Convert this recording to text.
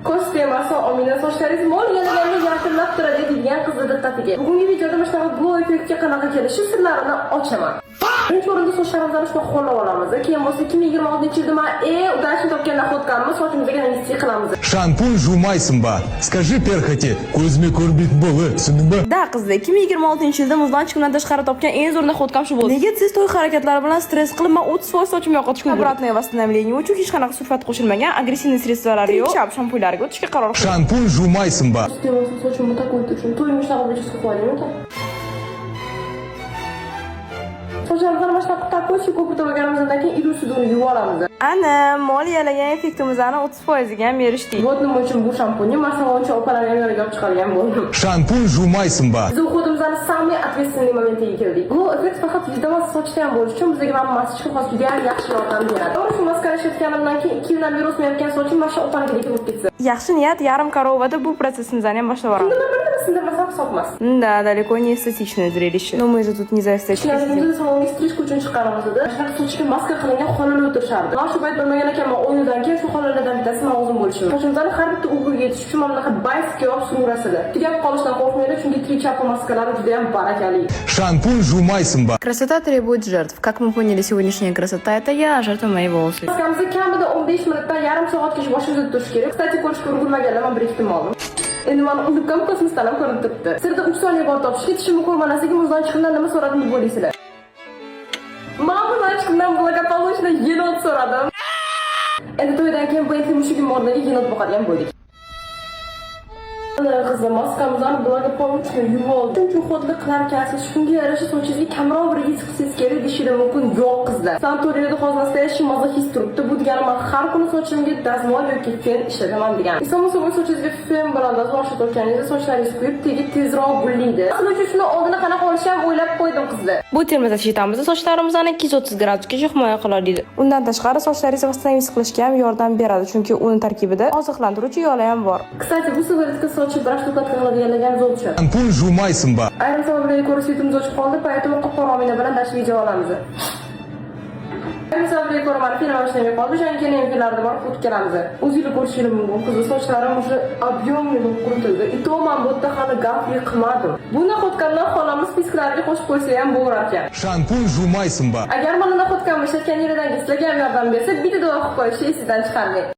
Ko'z temasi omina sochlaringiz mol yanaganda yaqinlab turadi degan qizni diqqatiga. Bugungi videoda mana shunaqa glow effektga qanaqa kelishi sirlarini ochaman. Birinchi o'rinda sochlarimizni shunaqa qo'llab olamiz. Keyin bo'lsa 2026-yilda men udачный topgan naxotganimiz sochimizga investitsiya qilamiz. Shampun juvmaysinba. Скажи perxati, ko'zmi ko'rbit bo'li, tushundingmi? Da qizlar, 2026-yilda muzdan chiqimdan tashqari topgan eng zo'r naxotkam shu bo'ldi. Nega siz to'y harakatlari bilan stress qilib, men 30% sochimni yo'qotishga обратное восстановление uchun hech qanaqa sulfat qo'shilmagan agressiv sredstvalar yo'q, shab shampunlarga o'tishga qaror qildim. Shampun juvmaysinba. Sochimni такой turishim, to'yimni shunaqa bo'lishga qo'yaymi? Sochlarimizni mana shunaqa takoy ko'pirtirib olganimizdan keyin idusini yuvib olamiz. Ana, moliyalagan effektimizni 30% ga ham erishdik. Вот nima uchun bu shampunni masalanchi opalarim yoniga olib chiqargan bo'ldim. Shampun juvmaysinba. Biz o'qituvimizning самый ответственный momentiga keldik. Bu effekt faqat yuzda emas, sochda ham bo'lishi uchun bizga ham maska xos juda ham yaxshi yordam beradi. To'g'ri, shu maskani ishlatganimdan keyin 2 yildan beri o'smayotgan sochim mana shu opanikidek bo'lib ketdi. Yaxshi niyat yarim korovada bu prosessimizni ham boshlab yuboramiz. Nima bildim, sindirmasam hisobmas. Да, далеко не эстетичное зрелище. Но мы же тут не за эстетику. Biz salonga strижка uchun chiqqanimizda, shunaqa sochga maska qilingan xonada o'tirishardi. Mana shu payt bilmagan ekanman, o'yindan keyin shu xonalardan bittasi men o'zim bo'lishim. Sochimdan har bitta ugiga yetish uchun mana bunaqa bayskga olib surasida. Tugab qolishdan qo'rqmaydi, chunki trichapa maskalari juda ham barakali. Shampun juvmaysinba. Красота требует жертв. Как мы поняли, сегодняшняя красота это я, жертва мои волосы. Maskamizda kamida 15 minutdan yarim soatgacha boshimizda turish kerak. Kstati ko'rishga ulgurmaganlar, men bir ehtimol oldim. Endi men ulgurgan kosmosdan ham ko'rinib turibdi. Sirda 3 soniya bor topishga tishimni ko'rmanasligi muzdan chiqimdan nima so'radim deb o'ylaysizlar. Men muzdan chiqimdan благополучно yenot so'radim. Endi to'ydan keyin bu endi mushugim o'rniga yenot boqadigan bo'ldik. Qizlar maskamizdan благополучно yuvib oldim. Chunki xuddi qilarkansiz, shunga yarasha sochingizni kamroq bir his qilsangiz kerak deyishim mumkin. Yo'q qizlar. Santoriyada hozir naстоящий mazoxist turibdi. Bu degani men har kuni sochimga dazmol yoki fen ishlataman degan. Esa sochingizga fen bilan dazmol ishlatganingizda sochlaringiz kuyib, tegi tezroq gullaydi. Shuning uchun shuni oldini qanaqa olishni ham o'ylab qo'ydim qizlar. Bu termozashitamizda sochlarimizni 230 gradusgacha himoya qiladi. Undan tashqari sochlaringizni восстановить qilishga ham yordam beradi, chunki uni tarkibida oziqlantiruvchi yog'lar ham bor. Kstati, bu sigaretka sochi bir shtukatka qiladigan zo'lcha. Shampun juvmaysinba. Ayrim sabablarga ko'ra svetimiz o'chib qoldi, поэтому qopqoromina bilan dash video olamiz. Ayrim sabablarga ko'ra mana film ishlamay qoldi, o'shandan keyin filmlarda borib o'tkazamiz. O'zingiz ko'rishingiz mumkin, qiz sochlarim o'sha объемный bo'lib quritildi. Itoman bu yerda hali gafli qilmadim. Bu naxotkandan xonamiz spisklarga qo'shib qo'ysa ham bo'lar ekan. Shampun juvmaysinba. Agar mana naxotkanni ishlatgan yeridan sizlarga ham yordam bersa, bitta duo qilib qo'yishni esingizdan chiqarmang.